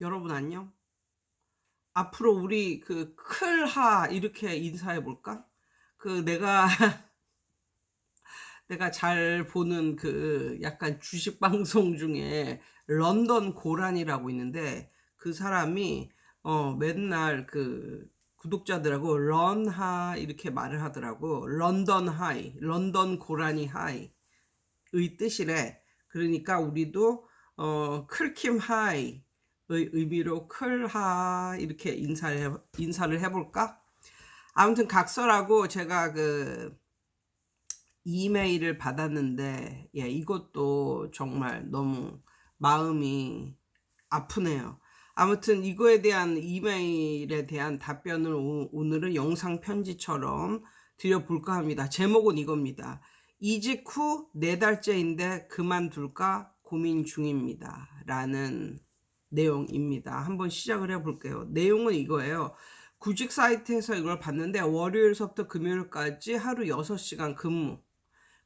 여러분 안녕? 앞으로 우리 그 클하 이렇게 인사해 볼까? 내가 내가 잘 보는 그 약간 주식 방송 중에 런던 고란이라고 있는데, 그 사람이 맨날 그 구독자들하고 런하 이렇게 말을 하더라고. 런던 하이, 런던 고라니 하이 의 뜻이래. 그러니까 우리도 클킴 하이의 의미로 클하 이렇게 인사를 해볼까? 아무튼 각설하고 제가 그 이메일을 받았는데, 예, 이것도 정말 너무 마음이 아프네요. 아무튼 이거에 대한 이메일에 대한 답변을 오늘은 영상 편지처럼 드려볼까 합니다. 제목은 이겁니다. 이직 후 4달째인데 그만둘까 고민 중입니다. 라는 내용입니다. 한번 시작을 해볼게요. 내용은 이거예요. 구직 사이트에서 이걸 봤는데 월요일서부터 금요일까지 하루 6시간 근무.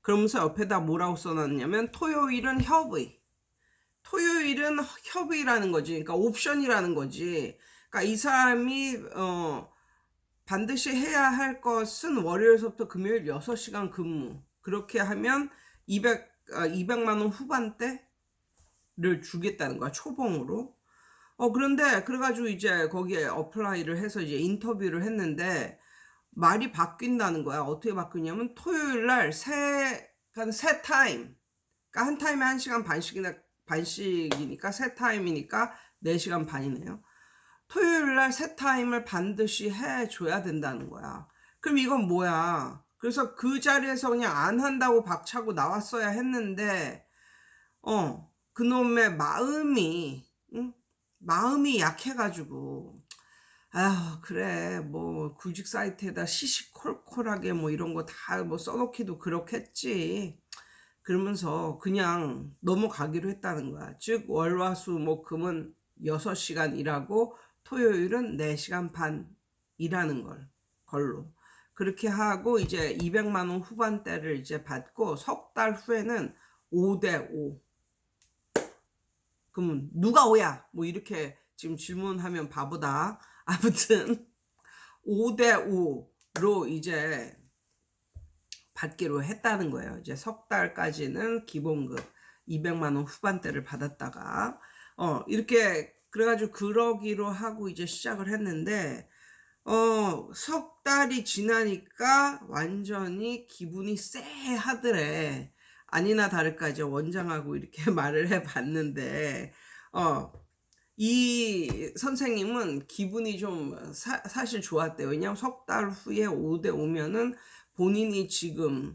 그러면서 옆에다 뭐라고 써놨냐면 토요일은 협의라는 거지. 그러니까 옵션이라는 거지. 그러니까 이 사람이 반드시 해야 할 것은 월요일서부터 금요일 6시간 근무. 그렇게 하면 200만 원 후반대를 주겠다는 거야. 초봉으로. 그런데 그래가지고 이제 거기에 어플라이를 해서 이제 인터뷰를 했는데 말이 바뀐다는 거야. 어떻게 바뀌냐면 토요일 날 그러니까 세 타임. 그러니까 한 타임에 1시간 반씩이니까 세 타임이니까 4시간 반이네요. 토요일 날 세 타임을 반드시 해줘야 된다는 거야. 그럼 이건 뭐야? 그래서 그 자리에서 그냥 안 한다고 박차고 나왔어야 했는데, 그놈의 마음이, 응? 마음이 약해가지고, 아휴, 그래, 뭐, 구직 사이트에다 시시콜콜하게 뭐 이런 거 다 뭐 써놓기도 그렇겠지. 그러면서 그냥 넘어가기로 했다는 거야. 즉, 월화수목금은 6시간 일하고 토요일은 4시간 반 일하는 걸로. 그렇게 하고 이제 200만 원 후반대를 이제 받고 석 달 후에는 5대5. 그러면 누가 오야? 뭐 이렇게 지금 질문하면 바보다. 아무튼 5대5로 이제 받기로 했다는 거예요. 이제 석 달까지는 기본급 200만 원 후반대를 받았다가 이렇게 그래가지고 그러기로 하고 이제 시작을 했는데 석 달이 지나니까 완전히 기분이 쎄하더래. 아니나 다를까 이제 원장하고 이렇게 말을 해봤는데 이 선생님은 기분이 좀 사실 좋았대요. 왜냐하면 석 달 후에 5대5면은 본인이 지금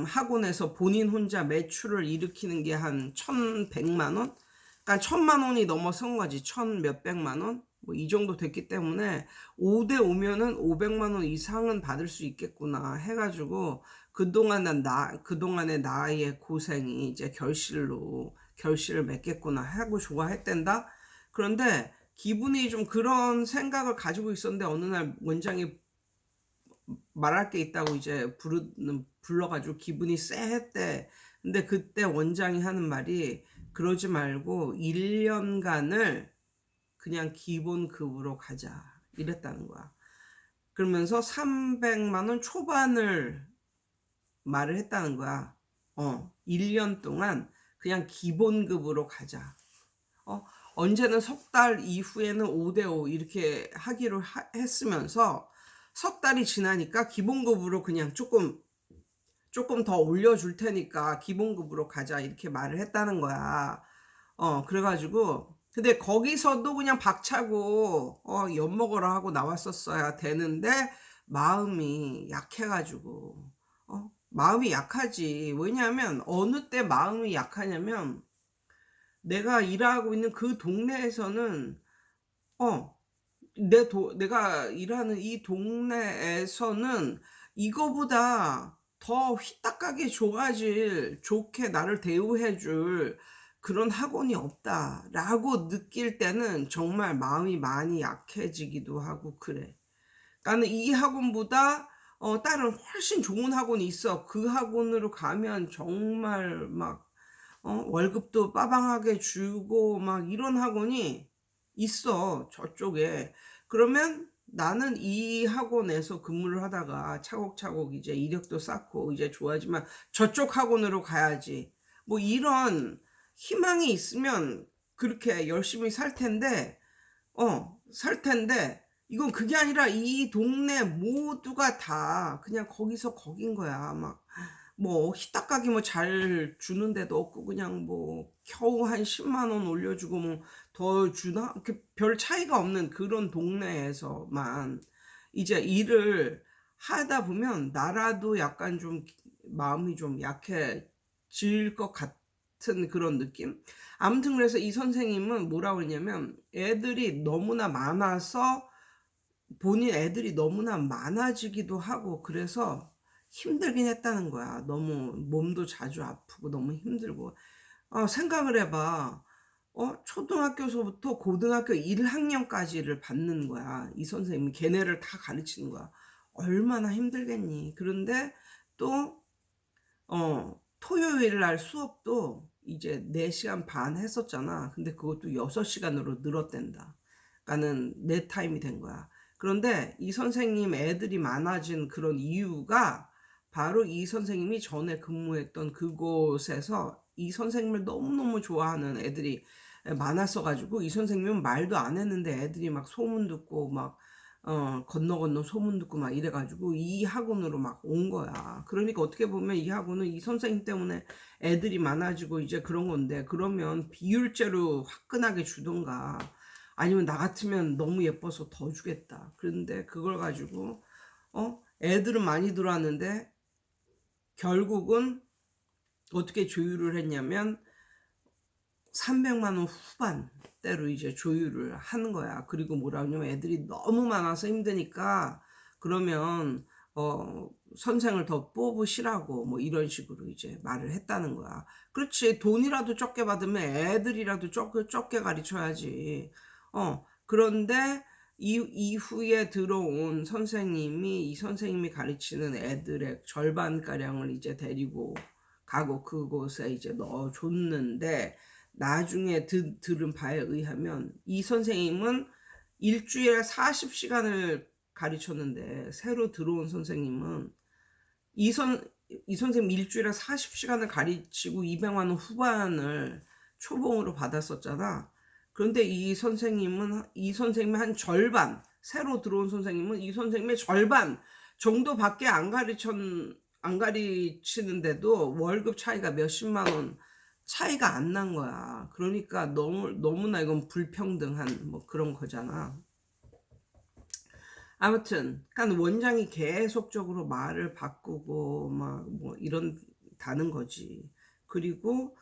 학원에서 본인 혼자 매출을 일으키는 게 한 1,100만 원? 그러니까 1,000만 원이 넘어선 거지. 1,000 몇백만 원? 뭐 이 정도 됐기 때문에 5대5면은 500만 원 이상은 받을 수 있겠구나 해가지고 그동안의 나의 고생이 이제 결실을 맺겠구나 하고 좋아했댄다. 그런데 기분이 좀 그런 생각을 가지고 있었는데 어느 날 원장이 말할 게 있다고 이제 불러가지고 기분이 쎄했대. 근데 그때 원장이 하는 말이 그러지 말고 1년간을 그냥 기본급으로 가자 이랬다는 거야. 그러면서 300만 원 초반을 말을 했다는 거야. 1년 동안 그냥 기본급으로 가자. 언제는 석 달 이후에는 5대5 이렇게 하기로 했으면서 석 달이 지나니까 기본급으로 그냥 조금 더 올려줄 테니까 기본급으로 가자 이렇게 말을 했다는 거야. 그래가지고 근데 거기서도 그냥 박차고 엿먹으라 하고 나왔었어야 되는데 마음이 약해가지고 마음이 약하지. 왜냐하면 어느 때 마음이 약하냐면 내가 일하고 있는 그 동네에서는 어 내가 일하는 이 동네에서는 이거보다 더 휘딱하게 좋게 나를 대우해 줄 그런 학원이 없다라고 느낄 때는 정말 마음이 많이 약해지기도 하고 그래. 나는 이 학원보다 다른 훨씬 좋은 학원이 있어. 그 학원으로 가면 정말 막 월급도 빠방하게 주고 막 이런 학원이 있어, 저쪽에. 그러면 나는 이 학원에서 근무를 하다가 차곡차곡 이제 이력도 쌓고 이제 좋아지만 저쪽 학원으로 가야지. 뭐 이런 희망이 있으면 그렇게 열심히 살 텐데, 살 텐데, 이건 그게 아니라 이 동네 모두가 다 그냥 거기서 거긴 거야. 막 뭐 희딱하게 뭐 잘 주는 데도 없고 그냥 뭐 겨우 한 10만 원 올려주고 뭐 더 주나? 그 별 차이가 없는 그런 동네에서만 이제 일을 하다 보면 나라도 약간 좀 마음이 좀 약해질 것 같은 그런 느낌? 아무튼 그래서 이 선생님은 뭐라고 그랬냐면 애들이 너무나 많아서 본인 애들이 너무나 많아지기도 하고 그래서 힘들긴 했다는 거야. 너무 몸도 자주 아프고 너무 힘들고. 생각을 해 봐. 초등학교서부터 고등학교 1 학년까지를 받는 거야. 이 선생님이 걔네를 다 가르치는 거야. 얼마나 힘들겠니. 그런데 또 토요일 날 수업도 이제 4시간 반 했었잖아. 근데 그것도 6시간으로 늘었댄다. 그러니까는 내 타임이 된 거야. 그런데 이 선생님 애들이 많아진 그런 이유가 바로 이 선생님이 전에 근무했던 그곳에서 이 선생님을 너무너무 좋아하는 애들이 많았어 가지고 이 선생님은 말도 안 했는데 애들이 막 소문 듣고 막 건너 건너 소문 듣고 막 이래 가지고 이 학원으로 막 온 거야. 그러니까 어떻게 보면 이 학원은 이 선생님 때문에 애들이 많아지고 이제 그런 건데 그러면 비율제로 화끈하게 주든가 아니면 나 같으면 너무 예뻐서 더 주겠다. 그런데 그걸 가지고 애들은 많이 들어왔는데 결국은 어떻게 조율을 했냐면 300만 원 후반대로 이제 조율을 하는 거야. 그리고 뭐라 그러냐면 애들이 너무 많아서 힘드니까 그러면 선생을 더 뽑으시라고 뭐 이런 식으로 이제 말을 했다는 거야. 그렇지. 돈이라도 적게 받으면 애들이라도 적게 가르쳐야지. 그런데 이후에 들어온 선생님이 이 선생님이 가르치는 애들의 절반가량을 이제 데리고 가고 그곳에 이제 넣어줬는데 나중에 들은 바에 의하면 이 선생님은 일주일에 40시간을 가르쳤는데 새로 들어온 선생님은 이 선생님 일주일에 40시간을 가르치고 200만 원 후반을 초봉으로 받았었잖아. 그런데 이 선생님의 한 절반, 새로 들어온 선생님은 이 선생님의 절반 정도밖에 안 가르치는데도 월급 차이가 몇십만 원 차이가 안 난 거야. 그러니까 너무나 이건 불평등한 뭐 그런 거잖아. 아무튼, 그러니까 원장이 계속적으로 말을 바꾸고 막 뭐 이런다는 거지. 그리고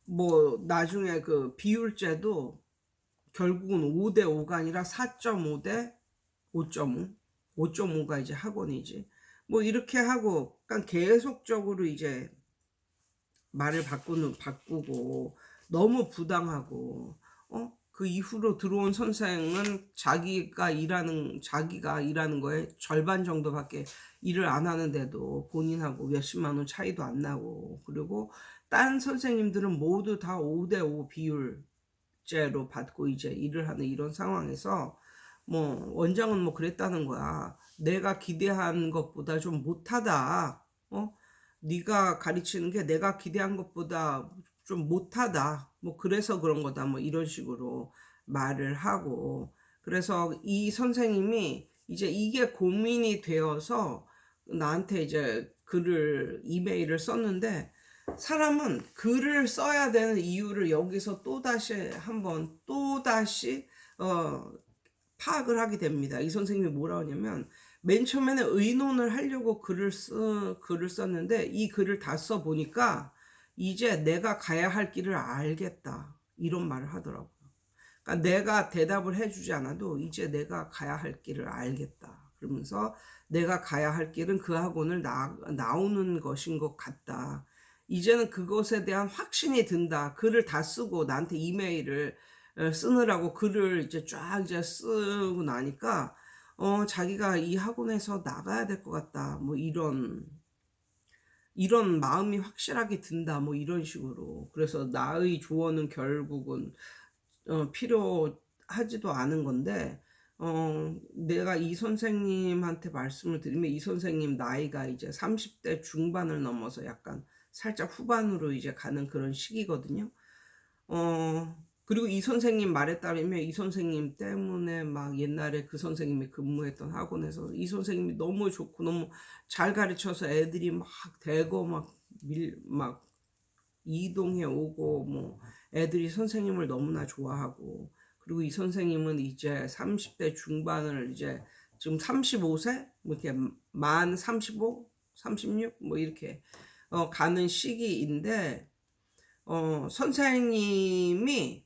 뭐 나중에 그 비율제도 결국은 5대 5가 아니라 4.5대 5.5, 5.5가 이제 학원이지. 뭐 이렇게 하고, 그러니까 계속적으로 이제 말을 바꾸고 너무 부당하고 그 이후로 들어온 선생은 자기가 일하는 거에 절반 정도밖에 일을 안 하는데도 본인하고 몇십만 원 차이도 안 나고 그리고 딴 선생님들은 모두 다 5대 5 비율제로 받고 이제 일을 하는 이런 상황에서 뭐 원장은 뭐 그랬다는 거야. 내가 기대한 것보다 좀 못하다. 네가 가르치는 게 내가 기대한 것보다 좀 못하다. 뭐 그래서 그런 거다. 뭐 이런 식으로 말을 하고 그래서 이 선생님이 이제 이게 고민이 되어서 나한테 이제 이메일을 썼는데 사람은 글을 써야 되는 이유를 여기서 또다시 파악을 하게 됩니다. 이 선생님이 뭐라 하냐면 맨 처음에는 의논을 하려고 글을 썼는데 이 글을 다 써보니까 이제 내가 가야 할 길을 알겠다. 이런 말을 하더라고요. 그러니까 내가 대답을 해주지 않아도 이제 내가 가야 할 길을 알겠다. 그러면서 내가 가야 할 길은 그 학원을 나오는 것인 것 같다. 이제는 그것에 대한 확신이 든다. 글을 다 쓰고 나한테 이메일을 쓰느라고 글을 이제 쫙 이제 쓰고 나니까 자기가 이 학원에서 나가야 될 것 같다. 뭐 이런 이런 마음이 확실하게 든다 뭐 이런 식으로. 그래서 나의 조언은 결국은 필요하지도 않은 건데 내가 이 선생님한테 말씀을 드리면 이 선생님 나이가 이제 30대 중반을 넘어서 약간 살짝 후반으로 이제 가는 그런 시기거든요. 그리고 이 선생님 말에 따르면 이 선생님 때문에 막 옛날에 그 선생님이 근무했던 학원에서 이 선생님이 너무 좋고 너무 잘 가르쳐서 애들이 막 대거 막 이동해 오고 뭐 애들이 선생님을 너무나 좋아하고 그리고 이 선생님은 이제 30대 중반을 이제 지금 35세 뭐 이렇게 만 35, 36 뭐 이렇게 가는 시기인데 선생님이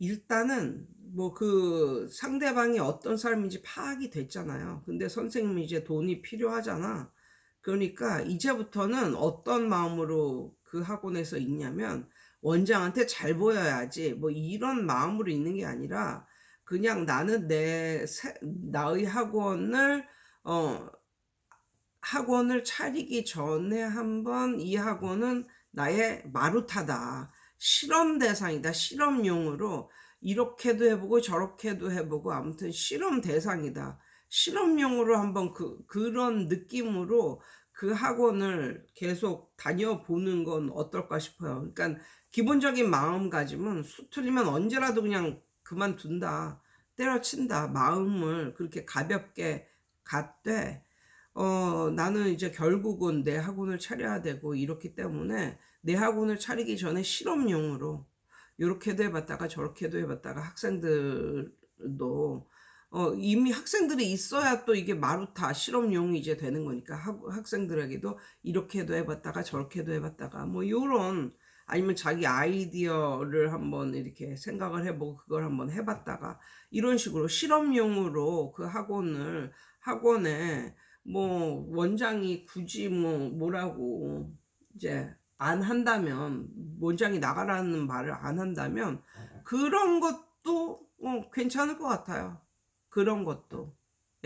일단은 뭐 그 상대방이 어떤 사람인지 파악이 됐잖아요. 근데 선생님이 이제 돈이 필요하잖아. 그러니까 이제부터는 어떤 마음으로 그 학원에서 있냐면 원장한테 잘 보여야지 뭐 이런 마음으로 있는 게 아니라 그냥 나는 나의 어 학원을 차리기 전에 한번 이 학원은 나의 마루타다. 실험 대상이다. 실험용으로 이렇게도 해보고 저렇게도 해보고 아무튼 실험 대상이다. 실험용으로 한번 그런 느낌으로 그 학원을 계속 다녀보는 건 어떨까 싶어요. 그러니까 기본적인 마음가짐은 수틀리면 언제라도 그냥 그만둔다. 때려친다. 마음을 그렇게 가볍게 갖되 나는 이제 결국은 내 학원을 차려야 되고 이렇기 때문에 내 학원을 차리기 전에 실험용으로 요렇게도 해봤다가 저렇게도 해봤다가 학생들도 이미 학생들이 있어야 또 이게 마루타 실험용이 이제 되는 거니까 학생들에게도 이렇게도 해봤다가 저렇게도 해봤다가 뭐 요런 아니면 자기 아이디어를 한번 이렇게 생각을 해보고 그걸 한번 해봤다가 이런 식으로 실험용으로 그 학원에 뭐 원장이 굳이 뭐라고 이제 안 한다면 원장이 나가라는 말을 안 한다면 그런 것도 괜찮을 것 같아요. 그런 것도.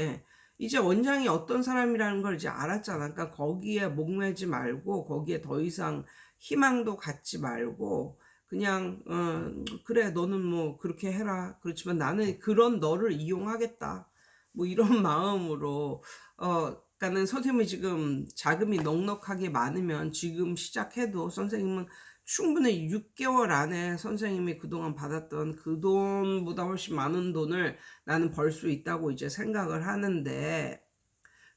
예. 이제 원장이 어떤 사람이라는 걸 이제 알았잖아. 그러니까 거기에 목매지 말고 거기에 더 이상 희망도 갖지 말고 그냥 그래 너는 뭐 그렇게 해라. 그렇지만 나는 그런 너를 이용하겠다. 뭐 이런 마음으로 그러니까는 선생님이 지금 자금이 넉넉하게 많으면 지금 시작해도 선생님은 충분히 6개월 안에 선생님이 그동안 받았던 그 돈보다 훨씬 많은 돈을 나는 벌 수 있다고 이제 생각을 하는데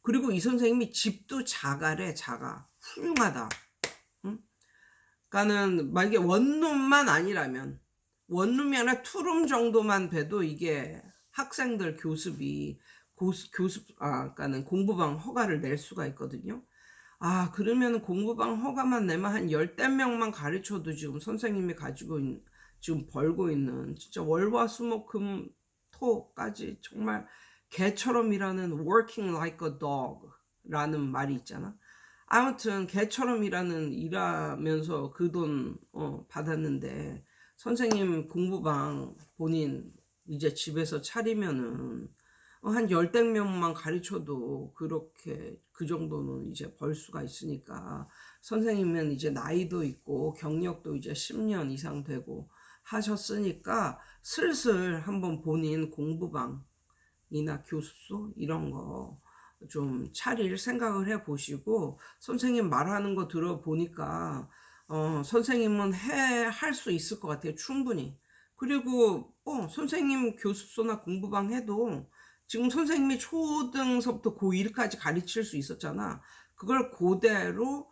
그리고 이 선생님이 집도 작아래 작아 훌륭하다. 응? 그러니까는 만약에 원룸만 아니라면 원룸이 아니라 투룸 정도만 돼도 이게 학생들 그러니까는 공부방 허가를 낼 수가 있거든요. 그러면 공부방 허가만 내면 한 열댓 명만 가르쳐도 지금 선생님이 지금 벌고 있는 진짜 월화수목금토까지 정말 개처럼 일하는 working like a dog 라는 말이 있잖아. 아무튼 개처럼 일하면서 그 돈 받았는데 선생님 공부방 본인 이제 집에서 차리면은 한 열댓 명만 가르쳐도 그렇게 그 정도는 이제 벌 수가 있으니까 선생님은 이제 나이도 있고 경력도 이제 10년 이상 되고 하셨으니까 슬슬 한번 본인 공부방이나 교습소 이런 거 좀 차릴 생각을 해 보시고 선생님 말하는 거 들어보니까 선생님은 할 수 있을 것 같아요. 충분히. 그리고 선생님 교습소나 공부방 해도 지금 선생님이 초등서부터 고1까지 가르칠 수 있었잖아. 그걸 그대로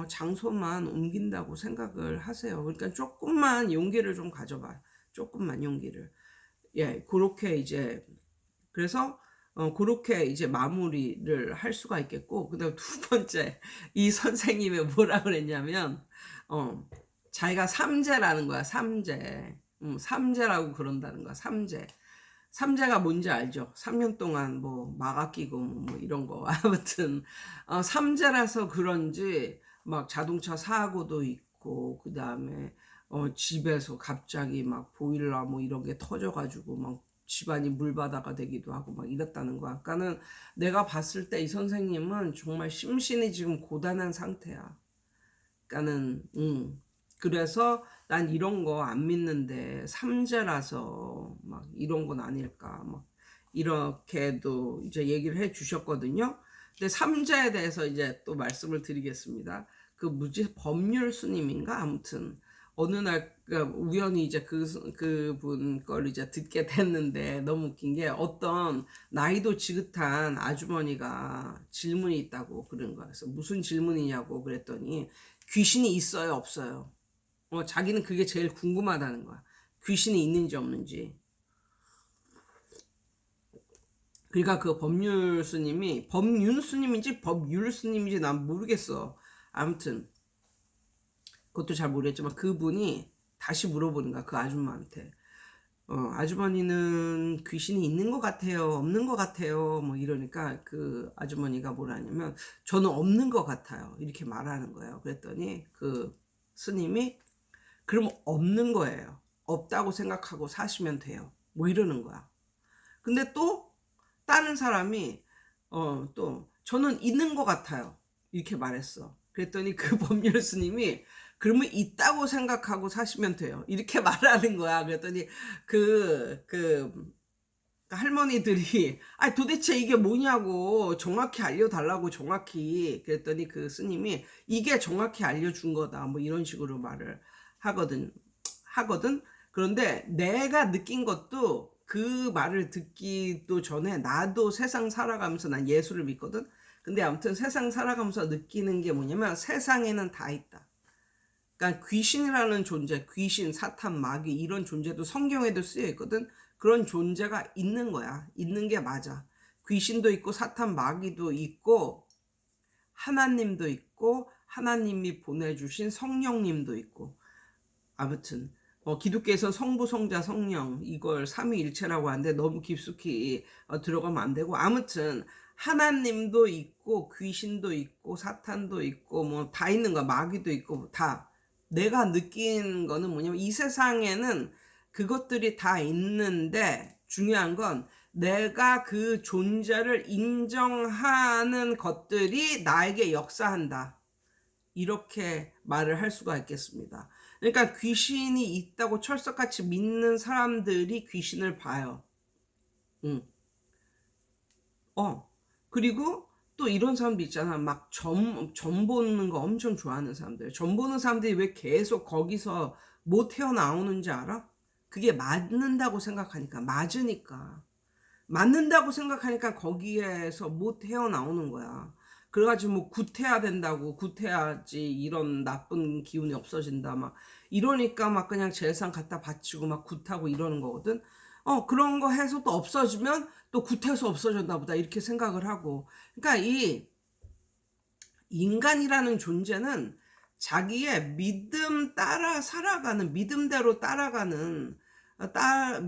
장소만 옮긴다고 생각을 하세요. 그러니까 조금만 용기를 좀 가져봐. 조금만 용기를. 예, 그렇게 이제 그래서 그렇게 이제 마무리를 할 수가 있겠고 그다음 두 번째 이 선생님이 뭐라 그랬냐면 자기가 삼재라는 거야. 삼재라고 그런다는 거야. 삼재가 뭔지 알죠? 3년 동안 뭐 마가 끼고 뭐 이런 거 아무튼 삼재라서 그런지 막 자동차 사고도 있고 그 다음에 집에서 갑자기 막 보일러 뭐 이런 게 터져가지고 막 집안이 물바다가 되기도 하고 막 이랬다는 거야. 그러니까는 내가 봤을 때 이 선생님은 정말 심신이 지금 고단한 상태야. 그러니까는 그래서 난 이런 거 안 믿는데 삼재라서 막 이런 건 아닐까 막 이렇게도 이제 얘기를 해 주셨거든요. 근데 삼재에 대해서 이제 또 말씀을 드리겠습니다. 그 뭐지 법률 스님인가 아무튼 어느 날 우연히 이제 그분 걸 이제 듣게 됐는데 너무 웃긴 게 어떤 나이도 지긋한 아주머니가 질문이 있다고 그런 거야. 그래서 무슨 질문이냐고 그랬더니 귀신이 있어요, 없어요? 자기는 그게 제일 궁금하다는 거야. 귀신이 있는지 없는지. 그러니까 그 법률 스님이 법륜 스님인지 법률 스님인지 난 모르겠어. 아무튼 그것도 잘 모르겠지만 그분이 다시 물어보는 거야. 그 아줌마한테. 아주머니는 귀신이 있는 것 같아요, 없는 것 같아요, 뭐 이러니까 그 아주머니가 뭐라냐면 저는 없는 것 같아요 이렇게 말하는 거예요. 그랬더니 그 스님이 그럼 없는 거예요. 없다고 생각하고 사시면 돼요. 뭐 이러는 거야. 근데 또 다른 사람이 또 저는 있는 것 같아요 이렇게 말했어. 그랬더니 그 법률 스님이 그러면 있다고 생각하고 사시면 돼요 이렇게 말하는 거야. 그랬더니 그 할머니들이 아 도대체 이게 뭐냐고 정확히 알려달라고 정확히. 그랬더니 그 스님이 이게 정확히 알려준 거다 뭐 이런 식으로 말을 하거든. 그런데 내가 느낀 것도 그 말을 듣기도 전에 나도 세상 살아가면서 난 예수를 믿거든. 근데 아무튼 세상 살아가면서 느끼는 게 뭐냐면 세상에는 다 있다. 그러니까 귀신이라는 존재, 귀신, 사탄, 마귀 이런 존재도 성경에도 쓰여 있거든. 그런 존재가 있는 거야. 있는 게 맞아. 귀신도 있고 사탄, 마귀도 있고 하나님도 있고 하나님이 보내주신 성령님도 있고. 아무튼 기독교에서 성부, 성자, 성령 이걸 삼위일체라고 하는데 너무 깊숙이 들어가면 안 되고 아무튼 하나님도 있고 귀신도 있고 사탄도 있고 뭐 다 있는 거야. 마귀도 있고 다. 내가 느낀 거는 뭐냐면 이 세상에는 그것들이 다 있는데 중요한 건 내가 그 존재를 인정하는 것들이 나에게 역사한다. 이렇게 말을 할 수가 있겠습니다. 그러니까 귀신이 있다고 철석같이 믿는 사람들이 귀신을 봐요. 응. 그리고 또 이런 사람도 있잖아. 막 점 보는 거 엄청 좋아하는 사람들. 점 보는 사람들이 왜 계속 거기서 못 헤어나오는지 알아? 그게 맞는다고 생각하니까, 맞으니까. 맞는다고 생각하니까 거기에서 못 헤어나오는 거야. 그래가지고 뭐 굿해야 된다고, 굿해야지 이런 나쁜 기운이 없어진다 막 이러니까 막 그냥 재산 갖다 바치고 막 굿하고 이러는 거거든. 그런 거 해서 또 없어지면 또 굿해서 없어졌나 보다 이렇게 생각을 하고. 그러니까 이 인간이라는 존재는 자기의 믿음 따라 살아가는, 믿음대로 따라가는,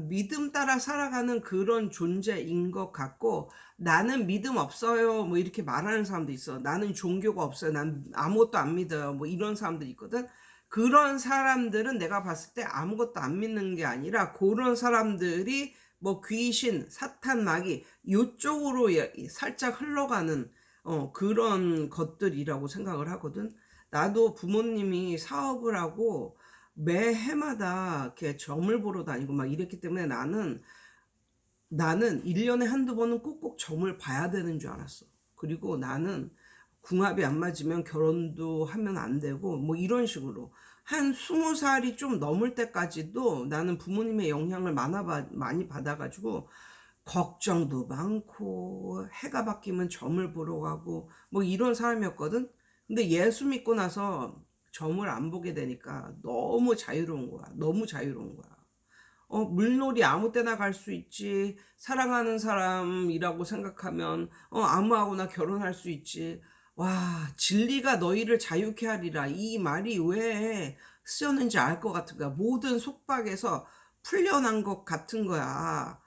믿음 따라 살아가는 그런 존재인 것 같고, 나는 믿음 없어요 뭐 이렇게 말하는 사람도 있어. 나는 종교가 없어요, 난 아무것도 안 믿어요 뭐 이런 사람들 있거든. 그런 사람들은 내가 봤을 때 아무것도 안 믿는 게 아니라 그런 사람들이 뭐 귀신, 사탄, 마귀 이쪽으로 살짝 흘러가는 그런 것들이라고 생각을 하거든. 나도 부모님이 사업을 하고 매해마다 이렇게 점을 보러 다니고 막 이랬기 때문에 나는 1년에 한두 번은 꼭꼭 점을 봐야 되는 줄 알았어. 그리고 나는 궁합이 안 맞으면 결혼도 하면 안 되고 뭐 이런 식으로 한 20살이 좀 넘을 때까지도 나는 부모님의 영향을 많이 받아가지고 걱정도 많고 해가 바뀌면 점을 보러 가고 뭐 이런 사람이었거든. 근데 예수 믿고 나서 점을 안 보게 되니까 너무 자유로운 거야. 너무 자유로운 거야. 물놀이 아무 때나 갈 수 있지. 사랑하는 사람이라고 생각하면 아무하고나 결혼할 수 있지. 와, 진리가 너희를 자유케 하리라. 이 말이 왜 쓰였는지 알 것 같은 거야. 모든 속박에서 풀려난 것 같은 거야.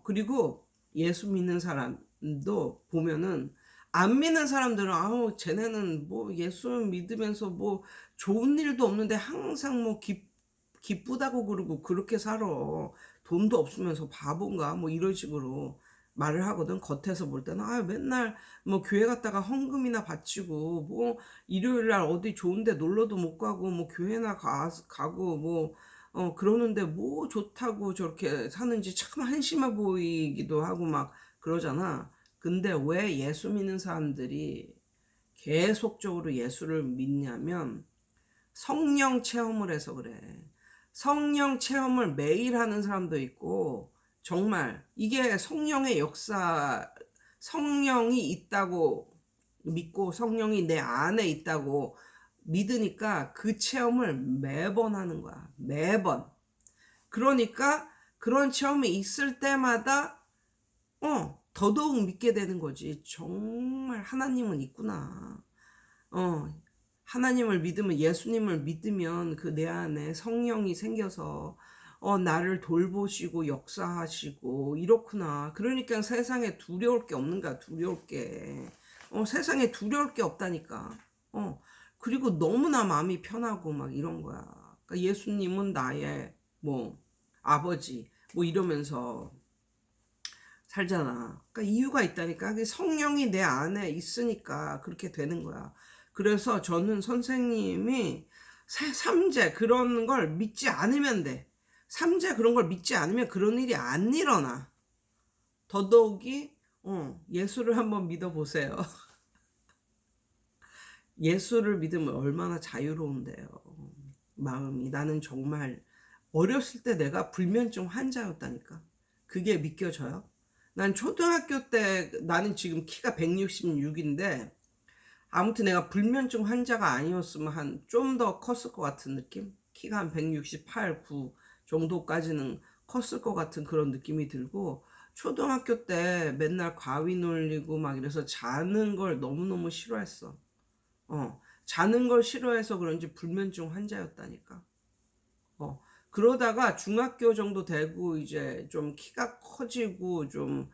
그리고 예수 믿는 사람도 보면은 안 믿는 사람들은 아우 쟤네는 뭐 예수 믿으면서 뭐 좋은 일도 없는데 항상 뭐 기쁘다고 그러고 그렇게 살아. 돈도 없으면서 바본가 뭐 이런 식으로 말을 하거든. 겉에서 볼 때는 아 맨날 뭐 교회 갔다가 헌금이나 바치고 뭐 일요일 날 어디 좋은 데 놀러도 못 가고 뭐 교회나 가고 뭐 그러는데 뭐 좋다고 저렇게 사는지 참 한심해 보이기도 하고 막 그러잖아. 근데 왜 예수 믿는 사람들이 계속적으로 예수를 믿냐면 성령 체험을 해서 그래. 성령 체험을 매일 하는 사람도 있고, 정말 이게 성령의 역사, 성령이 있다고 믿고 성령이 내 안에 있다고 믿으니까 그 체험을 매번 하는 거야. 매번. 그러니까 그런 체험이 있을 때마다 더더욱 믿게 되는 거지. 정말 하나님은 있구나. 어, 하나님을 믿으면, 예수님을 믿으면 그 내 안에 성령이 생겨서 나를 돌보시고 역사하시고 이렇구나. 그러니까 세상에 두려울 게 없는 거야. 두려울 게. 세상에 두려울 게 없다니까. 그리고 너무나 마음이 편하고 막 이런 거야. 그러니까 예수님은 나의 뭐 아버지 뭐 이러면서 살잖아. 그러니까 이유가 있다니까. 그 성령이 내 안에 있으니까 그렇게 되는 거야. 그래서 저는 선생님이 삼재 그런 걸 믿지 않으면 돼. 삼재 그런 걸 믿지 않으면 그런 일이 안 일어나. 더더욱이 예수를 한번 믿어보세요. 예수를 믿으면 얼마나 자유로운데요. 마음이. 나는 정말 어렸을 때 내가 불면증 환자였다니까. 그게 믿겨져요? 난 초등학교 때 나는 지금 키가 166인데 아무튼 내가 불면증 환자가 아니었으면 한 좀 더 컸을 것 같은 느낌? 키가 한 168, 9 정도까지는 컸을 것 같은 그런 느낌이 들고 초등학교 때 맨날 과위 놀리고 막 이래서 자는 걸 너무너무 싫어했어. 자는 걸 싫어해서 그런지 불면증 환자였다니까. 그러다가 중학교 정도 되고 이제 좀 키가 커지고 좀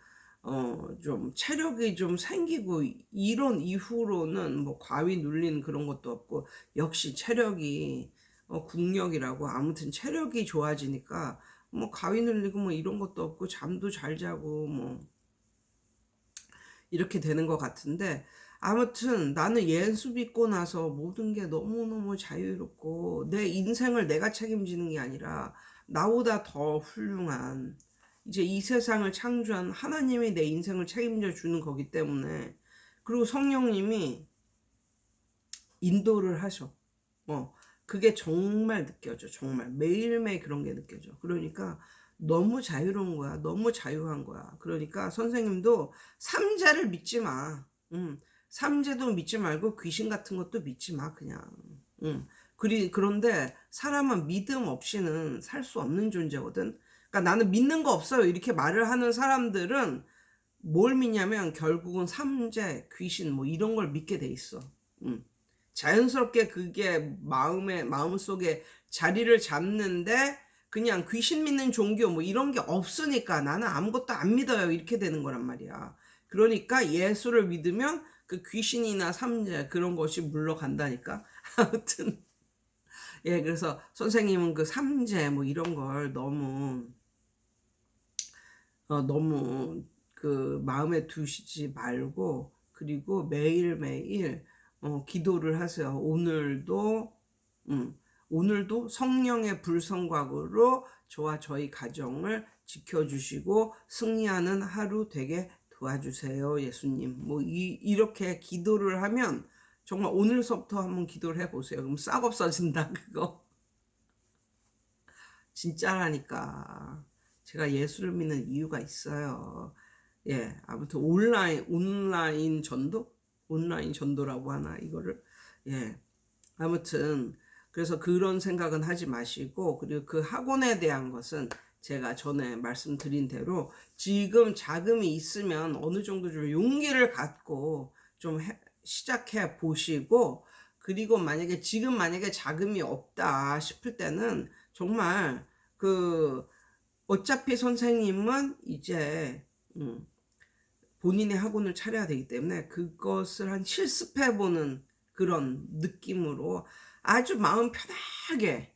체력이 좀 생기고 이런 이후로는 뭐 과위 눌린 그런 것도 없고 역시 체력이 국력이라고 아무튼 체력이 좋아지니까 뭐 과위 눌리고 뭐 이런 것도 없고 잠도 잘 자고 뭐 이렇게 되는 것 같은데 아무튼 나는 예수 믿고 나서 모든 게 너무너무 자유롭고 내 인생을 내가 책임지는 게 아니라 나보다 더 훌륭한 이제 이 세상을 창조한 하나님이 내 인생을 책임져 주는 거기 때문에 그리고 성령님이 인도를 하셔. 그게 정말 느껴져. 정말 매일매일 그런 게 느껴져. 그러니까 너무 자유로운 거야. 너무 자유한 거야. 그러니까 선생님도 삼재를 믿지 마. 삼재도 믿지 말고 귀신 같은 것도 믿지 마. 그냥. 그런데 사람은 믿음 없이는 살 수 없는 존재거든. 그러니까 나는 믿는 거 없어요. 이렇게 말을 하는 사람들은 뭘 믿냐면 결국은 삼재, 귀신 뭐 이런 걸 믿게 돼 있어. 자연스럽게 그게 마음속에 자리를 잡는데 그냥 귀신 믿는 종교 뭐 이런 게 없으니까 나는 아무것도 안 믿어요. 이렇게 되는 거란 말이야. 그러니까 예수를 믿으면 그 귀신이나 삼재 그런 것이 물러간다니까. 아무튼 예, 그래서 선생님은 그 삼재 뭐 이런 걸 너무 그 마음에 두시지 말고 그리고 매일매일 기도를 하세요. 오늘도 성령의 불성각으로 저와 저희 가정을 지켜주시고 승리하는 하루 되게 도와주세요, 예수님. 뭐 이렇게 기도를 하면 정말 오늘서부터 한번 기도를 해보세요. 그럼 싹 없어진다, 그거. 진짜라니까. 제가 예수를 믿는 이유가 있어요. 예, 아무튼 온라인 전도? 온라인 전도라고 하나, 이거를? 예, 아무튼, 그래서 그런 생각은 하지 마시고, 그리고 그 학원에 대한 것은 제가 전에 말씀드린 대로 지금 자금이 있으면 어느 정도 좀 용기를 갖고 좀 시작해 보시고, 그리고 만약에 자금이 없다 싶을 때는 정말 어차피 선생님은 이제 본인의 학원을 차려야 되기 때문에 그것을 한 실습해보는 그런 느낌으로 아주 마음 편하게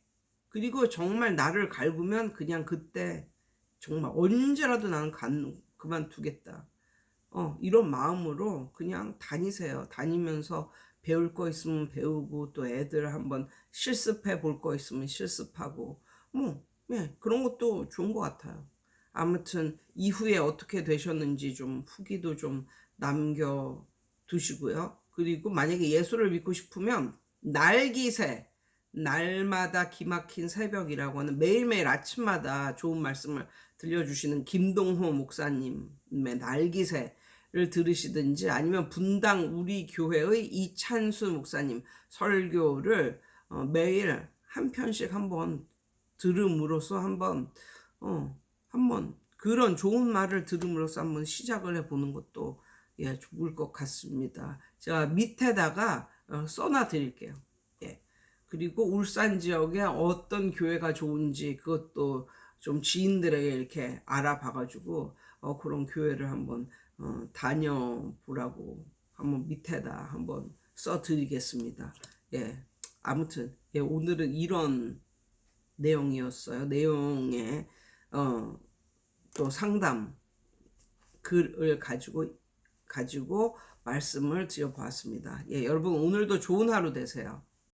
그리고 정말 나를 갈구면 그냥 그때 정말 언제라도 나는 그만두겠다. 이런 마음으로 그냥 다니세요. 다니면서 배울 거 있으면 배우고 또 애들 한번 실습해 볼 거 있으면 실습하고 뭐 예, 그런 것도 좋은 것 같아요. 아무튼 이후에 어떻게 되셨는지 좀 후기도 좀 남겨 두시고요. 그리고 만약에 예수를 믿고 싶으면 날기새 날마다 기막힌 새벽이라고 하는 매일매일 아침마다 좋은 말씀을 들려주시는 김동호 목사님의 날기새를 들으시든지 아니면 분당 우리 교회의 이찬수 목사님 설교를 매일 한 편씩 한번 들음으로써 한번 그런 좋은 말을 들음으로써 한번 시작을 해보는 것도 예, 좋을 것 같습니다. 제가 밑에다가 써놔 드릴게요. 예. 그리고 울산 지역에 어떤 교회가 좋은지 그것도 좀 지인들에게 이렇게 알아봐가지고 그런 교회를 한번 다녀보라고 한번 밑에다 한번 써드리겠습니다. 예, 아무튼 예, 오늘은 이런 내용이었어요. 내용에 또 상담 글을 가지고 말씀을 드려보았습니다. 예, 여러분 오늘도 좋은 하루 되세요.